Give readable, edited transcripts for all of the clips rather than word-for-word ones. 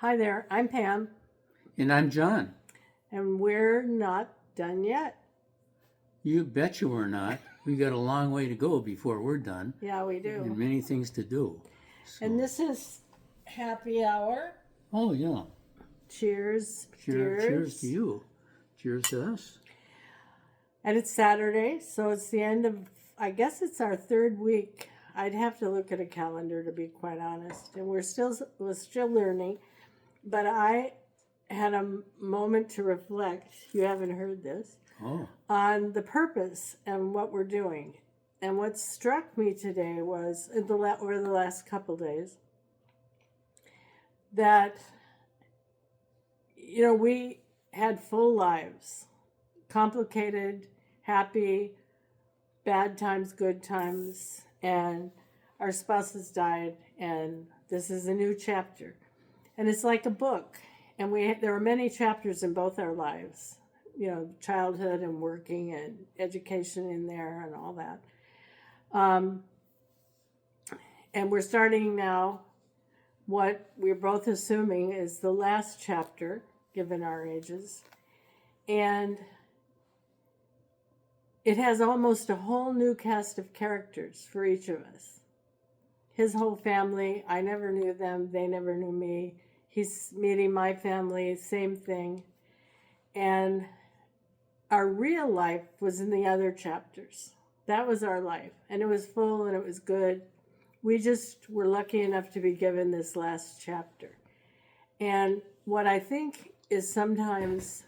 Hi there, I'm Pam, And I'm John. and we're not done yet. You betcha we're not. We got a long way to go before we're done. Yeah, we And do. many things to do. And this is happy hour. Oh, yeah. Cheers, Cheers to you. Cheers to us. And it's Saturday, so it's the end of, I guess it's our third week. I'd have to look at a calendar to be quite honest. And we're still learning. But I had a moment to reflect. You haven't heard this. Oh. On the purpose and what we're doing. And what struck me today was, over the last couple days, that, we had full lives, complicated, happy, bad times, good times, and our spouses died, and this is a new chapter. And it's like a book, and there are many chapters in both our lives. Childhood and working and education in there and all that. And we're starting now what we're both assuming is the last chapter, given our ages. And it has almost a whole new cast of characters for each of us. His whole family, I never knew them, they never knew me. He's meeting my family, same thing. And our real life was in the other chapters. That was our life. And it was full and it was good. We just were lucky enough to be given this last chapter. And what I think is sometimes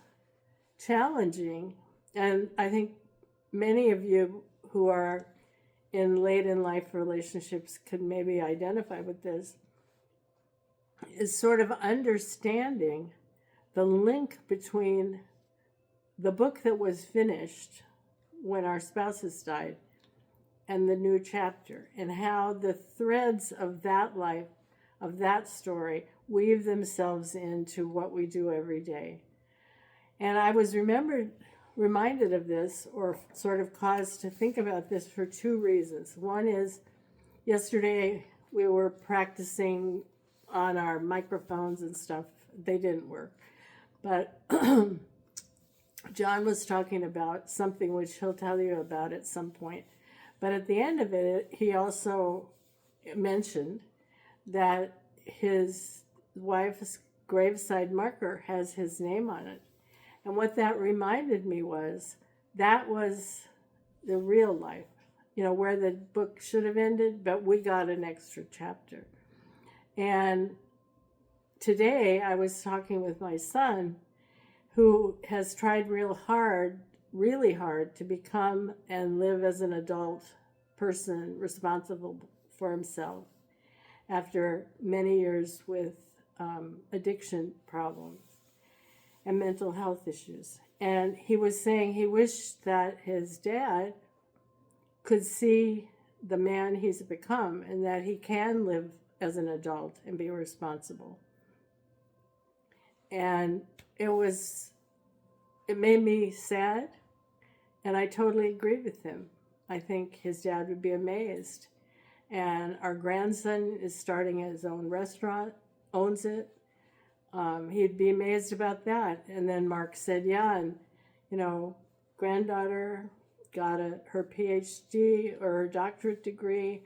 challenging, and I think many of you who are in late in life relationships could maybe identify with this, is sort of understanding the link between the book that was finished when our spouses died and the new chapter, and how the threads of that life, of that story, weave themselves into what we do every day. And I was reminded of this, or sort of caused to think about this for two reasons. One is, yesterday we were practicing on our microphones and stuff. They didn't work. But John was talking about something which he'll tell you about at some point. But at the end of it, he also mentioned that his wife's graveside marker has his name on it. And what that reminded me was, that was the real life, where the book should have ended, but we got an extra chapter. And today I was talking with my son, who has tried really hard to become and live as an adult person responsible for himself after many years with addiction problems and mental health issues. And he was saying he wished that his dad could see the man he's become and that he can live as an adult and be responsible. And it made me sad, and I totally agree with him. I think his dad would be amazed. And our grandson is starting his own restaurant, owns it. He'd be amazed about that. And then Mark said, yeah, and, granddaughter got her PhD or her doctorate degree.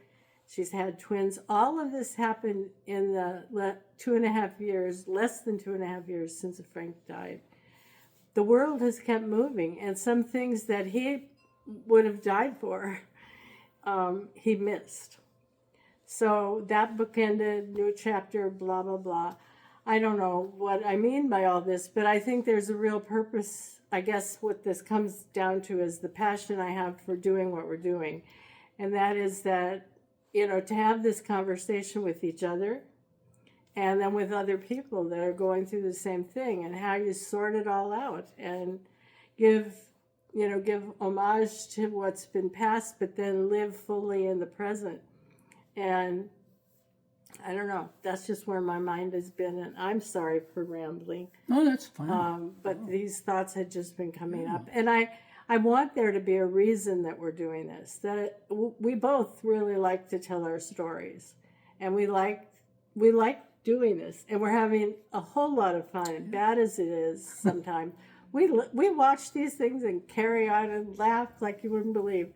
She's had twins. All of this happened in the less than 2.5 years since Frank died. The world has kept moving, and some things that he would have died for, he missed. So that book ended, new chapter, blah, blah, blah. I don't know what I mean by all this, but I think there's a real purpose. I guess what this comes down to is the passion I have for doing what we're doing. And that is that, to have this conversation with each other and then with other people that are going through the same thing, and how you sort it all out and give homage to what's been past, but then live fully in the present. And I don't know, that's just where my mind has been, and I'm sorry for rambling. Oh, that's fine. But these thoughts had just been coming up. And I want there to be a reason that we're doing this, we both really like to tell our stories. And we like doing this, and we're having a whole lot of fun. Bad as it is sometimes, we watch these things and carry on and laugh like you wouldn't believe.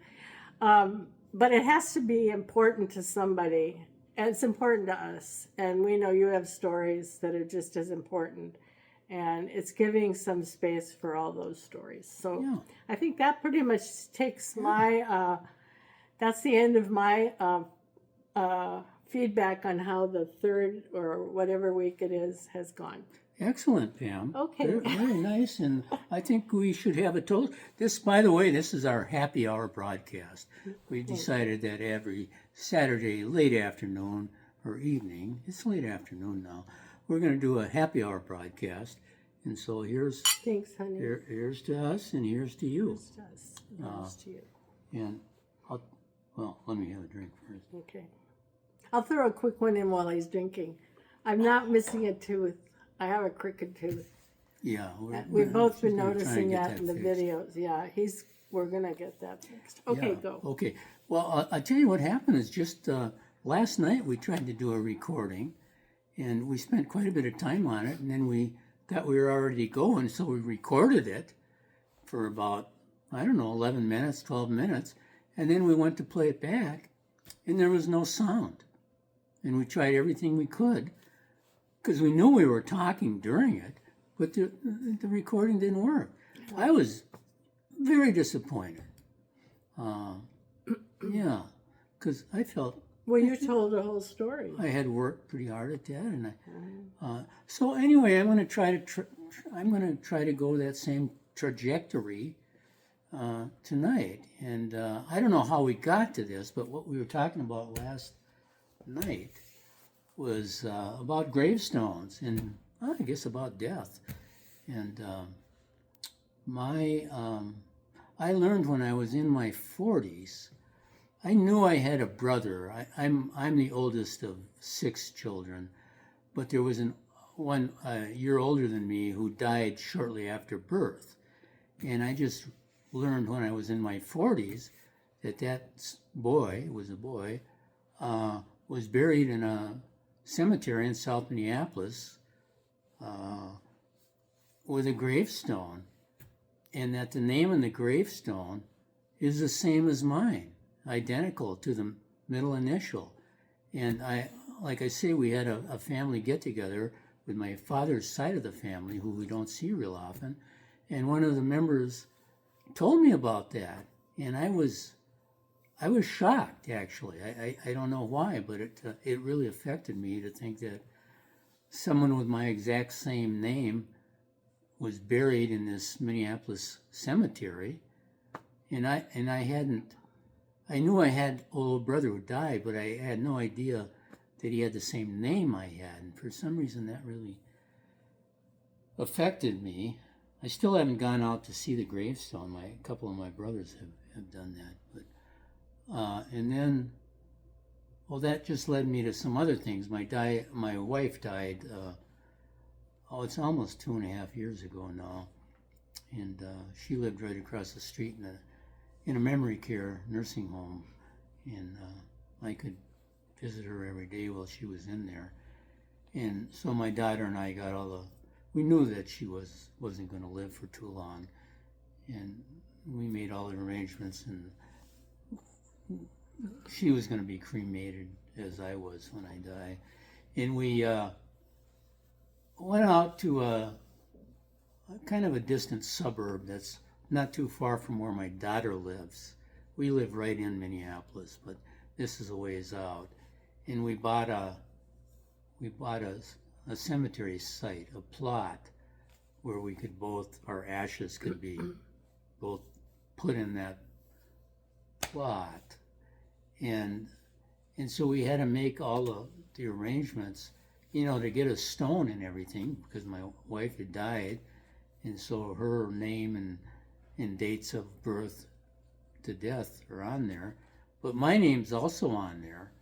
But it has to be important to somebody, and it's important to us. And we know you have stories that are just as important, and it's giving some space for all those stories. So Yeah. I think that pretty much takes my. That's the end of my feedback on how the third or whatever week it is has gone. Excellent, Pam. Okay. Very, very nice, and I think we should have a toast. This, by the way, this is our happy hour broadcast. We decided that every Saturday, late afternoon or evening, it's late afternoon now, we're going to do a happy hour broadcast. And so Thanks, honey. here's to us and here's to you. Here's to us. Here's to you. And let me have a drink first. Okay. I'll throw a quick one in while he's drinking. I'm not missing a tooth. I have a crooked tooth. Yeah, We've both been she's gonna try noticing and get that in the fixed. videos. Yeah, we're gonna get that fixed. Okay, Yeah, go. Okay. Well, I'll tell you what happened is just last night we tried to do a recording, and we spent quite a bit of time on it, and then we thought we were already going, so we recorded it for about, 11 minutes, 12 minutes, and then we went to play it back, and there was no sound. And we tried everything we could, because we knew we were talking during it, but the recording didn't work. I was very disappointed. Yeah, because I felt Well, you told the whole story. I had worked pretty hard at that, and so anyway, I'm going to try to go that same trajectory tonight. And I don't know how we got to this, but what we were talking about last night was about gravestones and I guess about death. And I learned when I was in my 40s. I knew I had a brother. I'm the oldest of 6 children, but there was one a year older than me who died shortly after birth. And I just learned when I was in my 40s that boy, was a boy, was buried in a cemetery in South Minneapolis with a gravestone, and that the name on the gravestone is the same as mine, identical to the middle initial. And like I say, we had a family get-together with my father's side of the family, who we don't see real often, and one of the members told me about that, and I was shocked, actually. I don't know why, but it really affected me to think that someone with my exact same name was buried in this Minneapolis cemetery, and I knew I had a little brother who died, but I had no idea that he had the same name I had, and for some reason that really affected me. I still haven't gone out to see the gravestone. A couple of my brothers have done that, but and then, well, that just led me to some other things. My wife died. It's almost 2.5 years ago now, and she lived right across the street in a memory care nursing home, and I could visit her every day while she was in there. And so my daughter and I we knew that she wasn't going to live for too long, and we made all the arrangements, and she was going to be cremated as I was when I die. And we went out to a kind of a distant suburb that's not too far from where my daughter lives. We live right in Minneapolis, but this is a ways out. And we bought a cemetery site, a plot, where our ashes could be both put in that plot. And so we had to make all the arrangements, to get a stone and everything, because my wife had died, and so her name and dates of birth to death are on there. But my name's also on there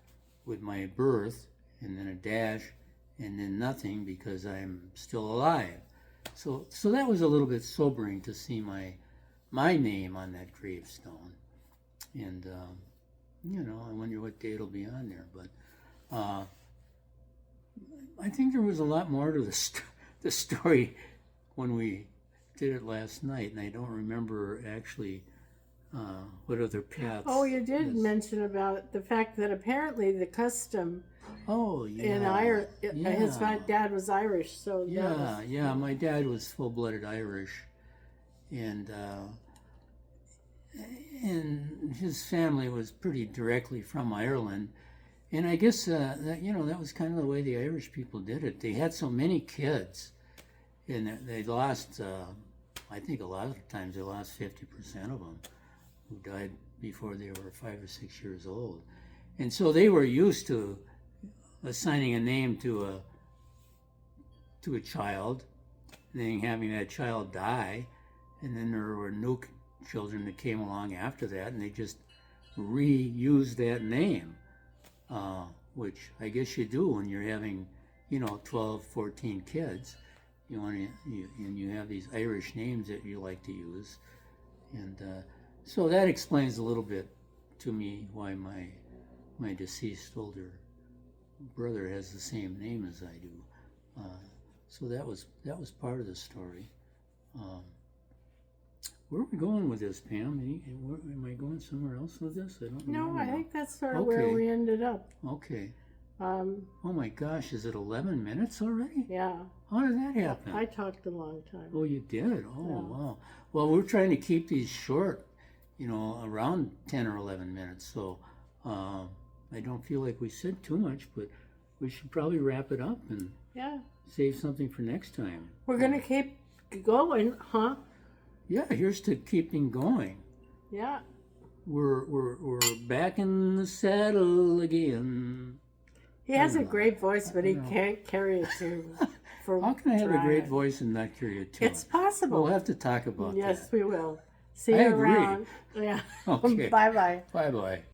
with my birth, and then a dash, and then nothing, because I'm still alive. So that was a little bit sobering to see my name on that gravestone. And I wonder what day it'll be on there. But I think there was a lot more to the story when we did it last night, and I don't remember actually what other paths. Oh, you did mention about the fact that apparently the custom Oh, yeah. in Ireland, Yeah. his dad was Irish, so Yeah, my dad was full-blooded Irish, and his family was pretty directly from Ireland. And I guess that was kind of the way the Irish people did it. They had so many kids, and they lost. I think a lot of times they lost 50% of them, who died before they were 5 or 6 years old. And so they were used to assigning a name to a child, and then having that child die, and then there were new children that came along after that, and they just reused that name, which I guess you do when you're having, 12, 14 kids. And you have these Irish names that you like to use, and so that explains a little bit to me why my deceased older brother has the same name as I do. So that was part of the story. Where are we going with this, Pam? Am I going somewhere else with this? I don't know. No, I think that's sort of where we ended up. Okay. Oh my gosh, is it 11 minutes already? Yeah. How did that happen? I talked a long time. Oh, you did? Oh, Yeah. wow. Well, we're trying to keep these short, around 10 or 11 minutes. So I don't feel like we said too much, but we should probably wrap it up and save something for next time. We're going to keep going, huh? Yeah, here's to keeping going. Yeah. We're back in the saddle again. He has a great voice, but he can't carry a tune. How can I have a great voice and not carry a tune? It's possible. We'll have to talk about that. Yes, we will. See you I agree. around. Yeah. Okay. Bye-bye. Bye-bye.